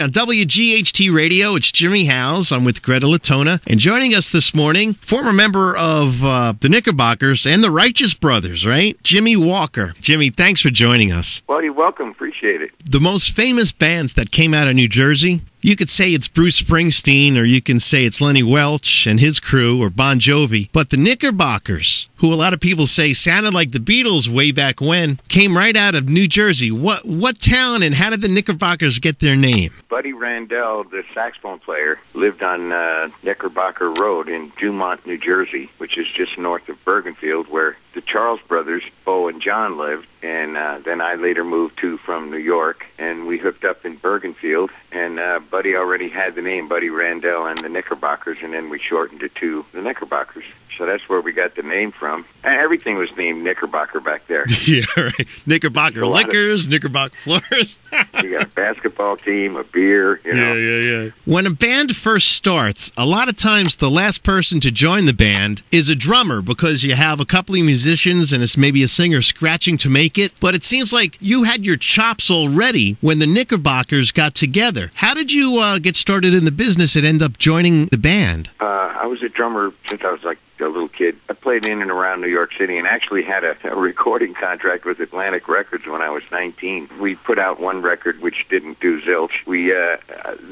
On WGHT Radio, it's Jimmy Howes. I'm with Greta Latona. And joining us this morning, former member of the Knickerbockers and the Righteous Brothers, right? Jimmy Walker. Jimmy, thanks for joining us. Well, you're welcome. Appreciate it. The most famous bands that came out of New Jersey, you could say it's Bruce Springsteen, or you can say it's Lenny Welch and his crew, or Bon Jovi. But the Knickerbockers, who a lot of people say sounded like the Beatles way back when, came right out of New Jersey. What town and how did the Knickerbockers get their name? Buddy Randell, the saxophone player, lived on Knickerbocker Road in Dumont, New Jersey, which is just north of Bergenfield, where the Charles brothers, Beau and John, lived. And then I later moved from New York, and we hooked up in Bergenfield. And Buddy already had the name Buddy Randell and the Knickerbockers, and then we shortened it to the Knickerbockers. So that's where we got the name from. And everything was named Knickerbocker back there. Yeah, right. Knickerbocker Liquors, Knickerbocker Floors. You got a basketball team, a beer, you know. Yeah. When a band first starts, a lot of times the last person to join the band is a drummer, because you have a couple of musicians and it's maybe a singer scratching to make it. But it seems like you had your chops already when the Knickerbockers got together. How did you get started in the business and end up joining the band? I was a drummer since I was like a little kid. I played in and around New York City and actually had a recording contract with Atlantic Records when I was 19. We put out one record which didn't do zilch.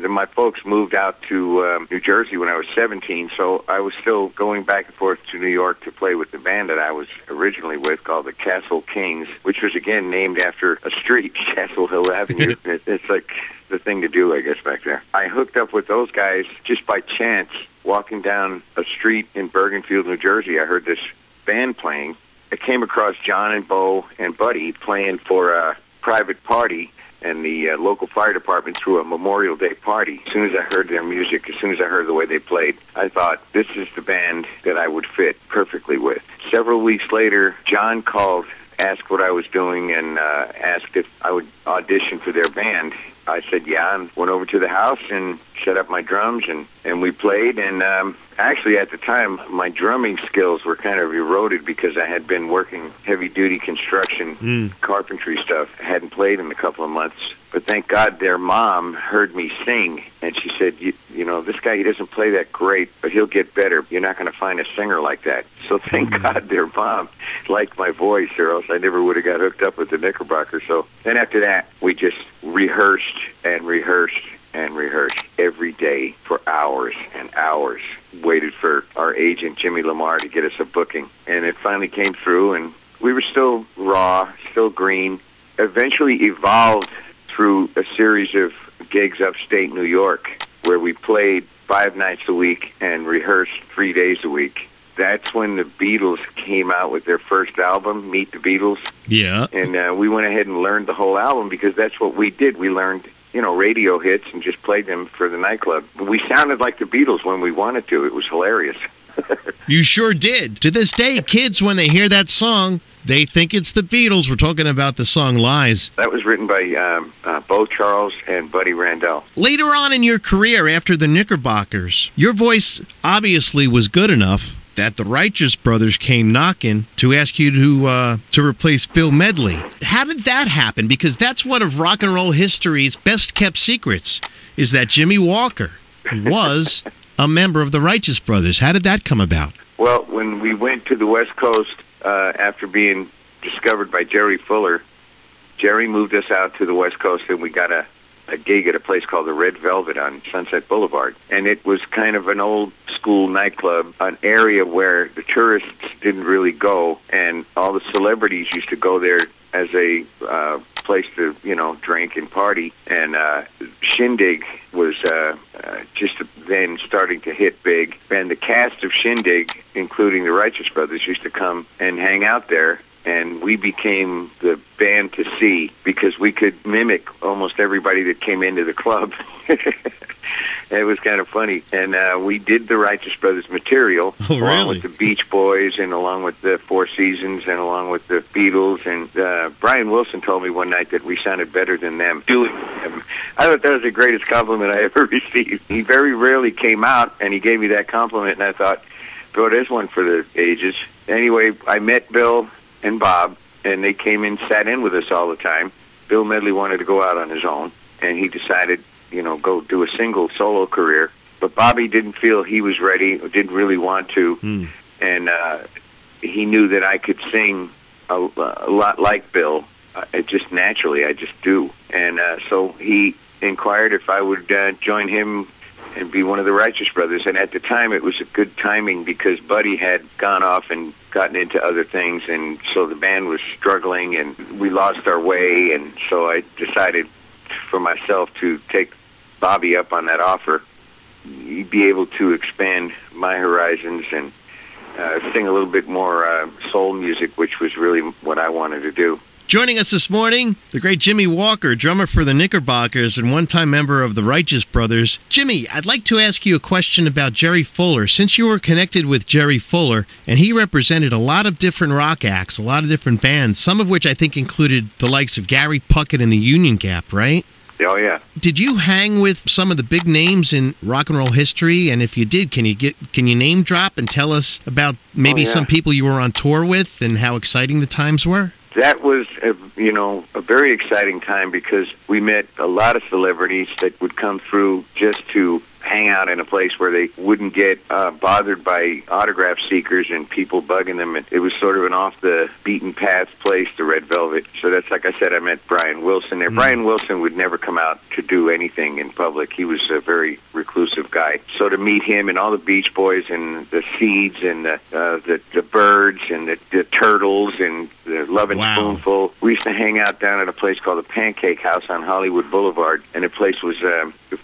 My folks moved out to New Jersey when I was 17, so I was still going back and forth to New York to play with the band that I was originally with, called the Castle Kings, which was again named after a street, Castle Hill Avenue. It's like the thing to do, I guess, back there. I hooked up with those guys just by chance. Walking down a street in Bergenfield, New Jersey, I heard this band playing. I came across John and Beau and Buddy playing for a private party, and the local fire department threw a Memorial Day party. As soon as I heard their music, as soon as I heard the way they played, I thought, this is the band that I would fit perfectly with. Several weeks later, John called, asked what I was doing, and asked if I would audition for their band. I said, yeah, and went over to the house and set up my drums, and we played. And actually, at the time, my drumming skills were kind of eroded because I had been working heavy-duty construction, carpentry stuff. I hadn't played in a couple of months. But thank God their mom heard me sing, and she said, you know, this guy, he doesn't play that great, but he'll get better. You're not going to find a singer like that. So thank God their mom liked my voice, or else I never would have got hooked up with the Knickerbockers. So then after that, we just rehearsed and rehearsed and rehearsed every day for hours and hours. Waited for our agent, Jimmy Lamar, to get us a booking. And it finally came through, and we were still raw, still green. Eventually evolved through a series of gigs upstate New York, where we played 5 nights a week and rehearsed 3 days a week. That's when the Beatles came out with their first album, Meet the Beatles. Yeah. And we went ahead and learned the whole album, because that's what we did. We learned, you know, radio hits and just played them for the nightclub. We sounded like the Beatles when we wanted to. It was hilarious. You sure did. To this day, kids, when they hear that song, they think it's the Beatles. We're talking about the song Lies. That was written by Beau Charles and Buddy Randell. Later on in your career, after the Knickerbockers, your voice obviously was good enough that the Righteous Brothers came knocking to ask you to replace Bill Medley. How did that happen? Because that's one of rock and roll history's best-kept secrets, is that Jimmy Walker was a member of the Righteous Brothers. How did that come about? Well, when we went to the West Coast after being discovered by Jerry Fuller, Jerry moved us out to the West Coast, and we got a gig at a place called the Red Velvet on Sunset Boulevard. And it was kind of an old school nightclub, an area where the tourists didn't really go, and all the celebrities used to go there as a place to, you know, drink and party. And Shindig was just then starting to hit big. And the cast of Shindig, including the Righteous Brothers, used to come and hang out there. And we became the band to see, because we could mimic almost everybody that came into the club. It was kind of funny. And we did the Righteous Brothers material, along with the Beach Boys, and along with the Four Seasons, and along with the Beatles. And Brian Wilson told me one night that we sounded better than them doing them. I thought that was the greatest compliment I ever received. He very rarely came out, and he gave me that compliment, and I thought, Bill, there's one for the ages. Anyway, I met Bill and Bob, and they came in, sat in with us all the time. Bill Medley wanted to go out on his own, and he decided go do a single solo career. But Bobby didn't feel he was ready, or didn't really want to, and he knew that I could sing a lot like Bill, just naturally. I just do, and so he inquired if I would join him and be one of the Righteous Brothers. And at the time, it was a good timing because Buddy had gone off and gotten into other things, and so the band was struggling, and we lost our way. And so I decided for myself to take Bobby up on that offer, be able to expand my horizons and sing a little bit more soul music, which was really what I wanted to do. Joining us this morning, the great Jimmy Walker, drummer for the Knickerbockers and one-time member of the Righteous Brothers. Jimmy, I'd like to ask you a question about Jerry Fuller. Since you were connected with Jerry Fuller, and he represented a lot of different rock acts, a lot of different bands, some of which I think included the likes of Gary Puckett and the Union Gap, right? Oh, yeah. Did you hang with some of the big names in rock and roll history? And if you did, can you name drop and tell us about maybe some people you were on tour with and how exciting the times were? That was, a very exciting time because we met a lot of celebrities that would come through just to hang out in a place where they wouldn't get bothered by autograph seekers and people bugging them. It was sort of an off-the-beaten-path place, the Red Velvet. So that's, like I said, I met Brian Wilson there. Brian Wilson would never come out to do anything in public. He was a very reclusive guy. So to meet him and all the Beach Boys and the Seeds and the Birds and the Turtles and the Love and Spoonfull, we used to hang out down at a place called the Pancake House on Hollywood Boulevard, and the place was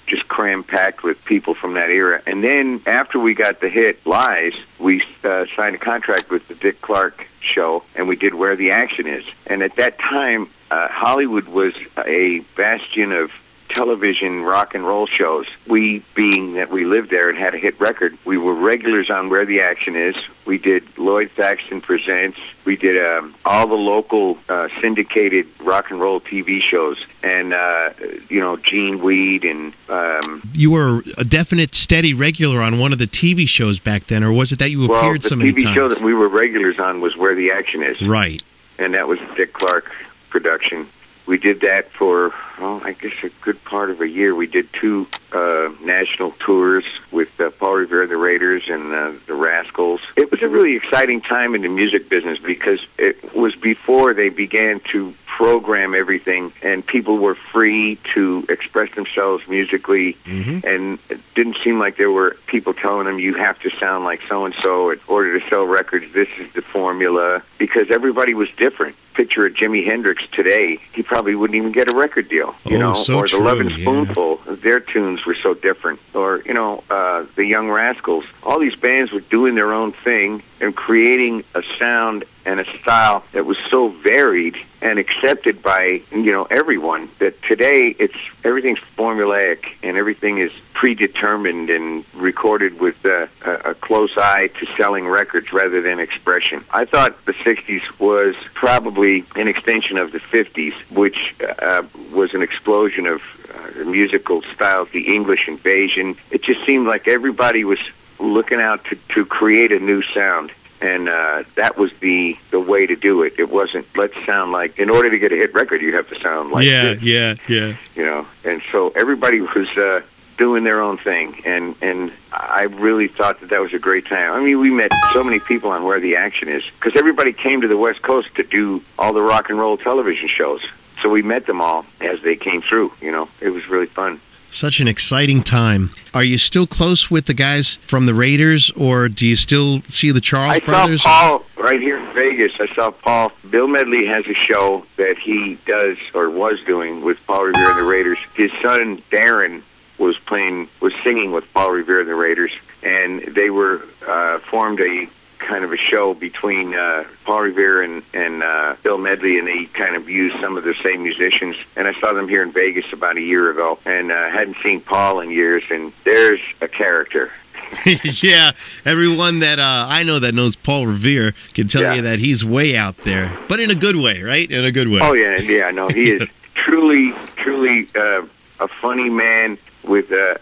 just cram-packed with people from that era. And then after we got the hit Lies, we signed a contract with the Dick Clark show, and we did Where the Action Is. And at that time, Hollywood was a bastion of television rock and roll shows. We, being that we lived there and had a hit record, we were regulars on Where the Action Is. We did Lloyd Thaxton Presents. We did all the local syndicated rock and roll TV shows. And, Gene Weed and... You were a definite steady regular on one of the TV shows back then, or was it that you appeared so many times? The TV show that we were regulars on was Where the Action Is. Right. And that was a Dick Clark production. We did that for, I guess a good part of a year. We did 2 national tours with Paul Revere and the Raiders and the Rascals. It was a really exciting time in the music business because it was before they began to program everything and people were free to express themselves musically, and it didn't seem like there were people telling them you have to sound like so-and-so in order to sell records. This is the formula, because everybody was different. Picture of Jimi Hendrix today, he probably wouldn't even get a record deal, so or the true, Love and Spoonfull. Their tunes were so different, or the Young Rascals. All these bands were doing their own thing and creating a sound and a style that was so varied and accepted by everyone that today everything's formulaic and everything is predetermined and recorded with a close eye to selling records rather than expression. I thought the 60s was probably an extension of the 50s, which was an explosion of musical styles, the English invasion. It just seemed like everybody was looking out to create a new sound. And that was the way to do it. It wasn't, let's sound like, in order to get a hit record, you have to sound like this. Yeah. And so everybody was doing their own thing. And I really thought that was a great time. I mean, we met so many people on Where the Action Is, because everybody came to the West Coast to do all the rock and roll television shows. So we met them all as they came through. It was really fun. Such an exciting time. Are you still close with the guys from the Raiders, or do you still see the Charles Brothers? I saw Paul right here in Vegas. I saw Paul. Bill Medley has a show that he does, or was doing, with Paul Revere and the Raiders. His son, Darren, was singing with Paul Revere and the Raiders, and they were formed a kind of a show between Paul Revere and Bill Medley, and they kind of used some of the same musicians. And I saw them here in Vegas about a year ago, and hadn't seen Paul in years, and there's a character. Yeah, everyone that I know that knows Paul Revere can tell you that he's way out there, but in a good way, right? In a good way. Oh, yeah, no, he is truly a funny man with a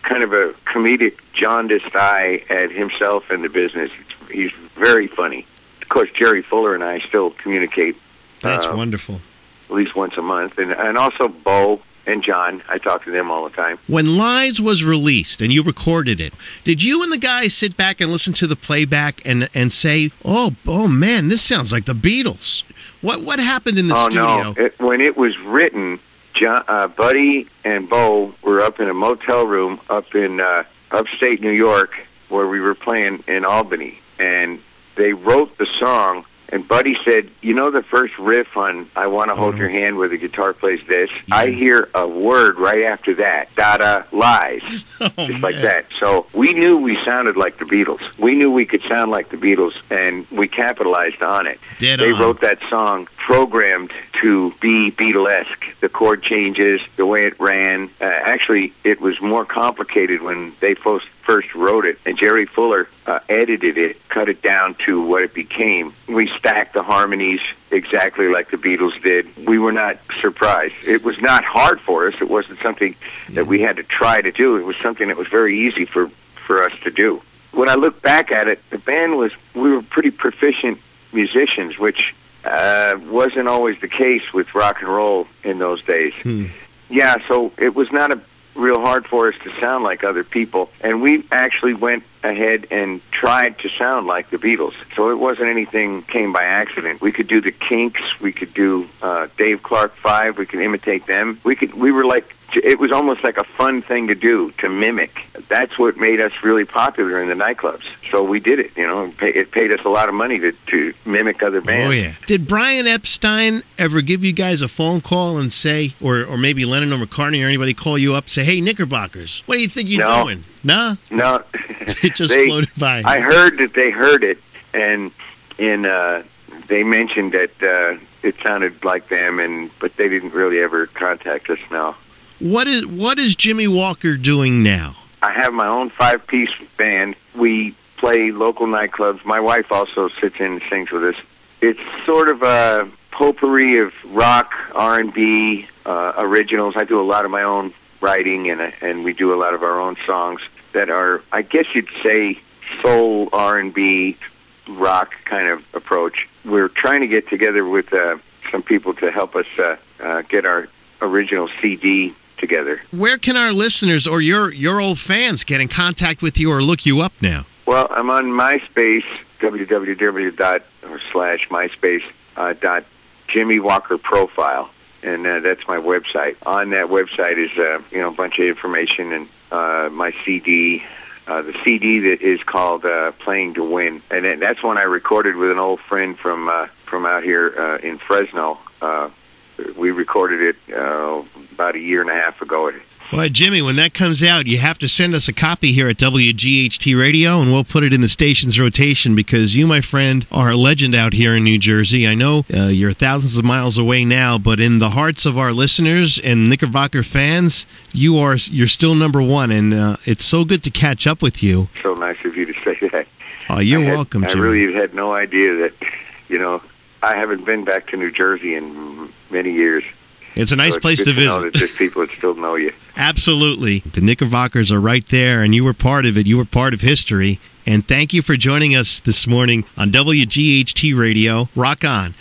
kind of a comedic, jaundiced eye at himself and the business. He's very funny. Of course, Jerry Fuller and I still communicate. That's wonderful. At least once a month. And also Beau. and John. I talk to them all the time. When Lies was released and you recorded it, did you and the guys sit back and listen to the playback and say, oh man, this sounds like the Beatles? What happened in the studio? No. When it was written, Buddy and Beau were up in a motel room up in upstate New York where we were playing in Albany, and they wrote the song. And Buddy said, you know the first riff on I Want to Hold Your Hand where the guitar plays this? Yeah. I hear a word right after that. Da-da, lies. Just like that. So we knew we sounded like the Beatles. We knew we could sound like the Beatles, and we capitalized on it. They wrote that song programmed to be Beatlesque. The chord changes, the way it ran. Actually, it was more complicated when they first wrote it, and Jerry Fuller edited it, cut it down to what it became. We stacked the harmonies exactly like the Beatles did. We were not surprised. It was not hard for us. It wasn't something that we had to try to do. It was something that was very easy for us to do. When I look back at it, the band we were pretty proficient musicians, which wasn't always the case with rock and roll in those days. Yeah, so it was not real hard for us to sound like other people, and we actually went ahead and tried to sound like the Beatles. So it wasn't anything came by accident. We could do the Kinks, we could do Dave Clark 5, we could imitate them. We were like, it was almost like a fun thing to do, to mimic. That's what made us really popular in the nightclubs. So we did it, you know. It paid us a lot of money to mimic other bands. Oh, yeah. Did Brian Epstein ever give you guys a phone call and say, or maybe Lennon or McCartney or anybody call you up, say, hey, Knickerbockers, what do you think you're doing? No? No. It just floated by. I heard that they heard it, and they mentioned that it sounded like them, but they didn't really ever contact us, no. What is Jimmy Walker doing now? I have my own 5-piece band. We play local nightclubs. My wife also sits in and sings with us. It's sort of a potpourri of rock, R&B, originals. I do a lot of my own writing, and we do a lot of our own songs that are, I guess you'd say, soul, R&B, rock kind of approach. We're trying to get together with some people to help us get our original CD together. Where can our listeners or your old fans get in contact with you or look you up now? Well, I'm on MySpace, www.myspace.Jimmy Walker Profile, and that's my website. On that website is a bunch of information and my CD. The CD that is called "Playing to Win," and that's one I recorded with an old friend from out here in Fresno. We recorded it about a year and a half ago. Well, Jimmy, when that comes out, you have to send us a copy here at WGHT Radio, and we'll put it in the station's rotation because you, my friend, are a legend out here in New Jersey. I know you're thousands of miles away now, but in the hearts of our listeners and Knickerbocker fans, you're still number one, and it's so good to catch up with you. So nice of you to say that. Oh, you're welcome, Jimmy. I really had no idea that, I haven't been back to New Jersey in many years. It's a nice place to visit. Know that there's people that still know you. Absolutely. The Knickerbockers are right there, and you were part of it. You were part of history. And thank you for joining us this morning on WGHT Radio. Rock on.